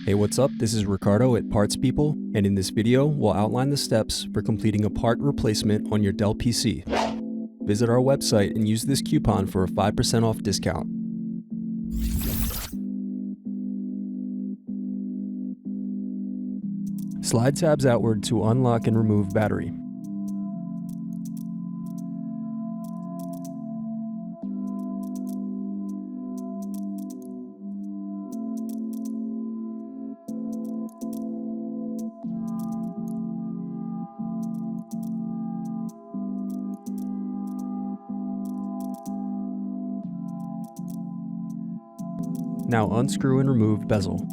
Hey, what's up? This is Ricardo at Parts People, and in this video, we'll outline the steps for completing a part replacement on your Dell PC. Visit our website and use this coupon for a 5% off discount. Slide tabs outward to unlock and remove battery. Now unscrew and remove bezel.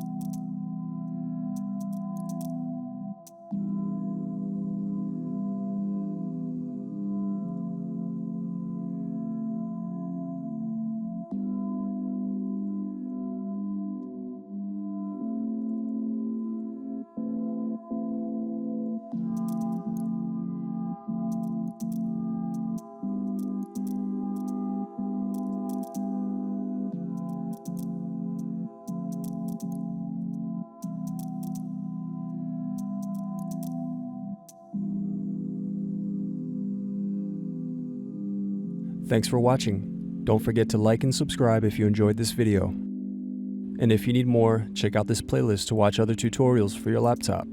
Thanks for watching. Don't forget to like and subscribe if you enjoyed this video. And if you need more, check out this playlist to watch other tutorials for your laptop.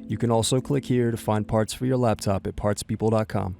You can also click here to find parts for your laptop at partspeople.com.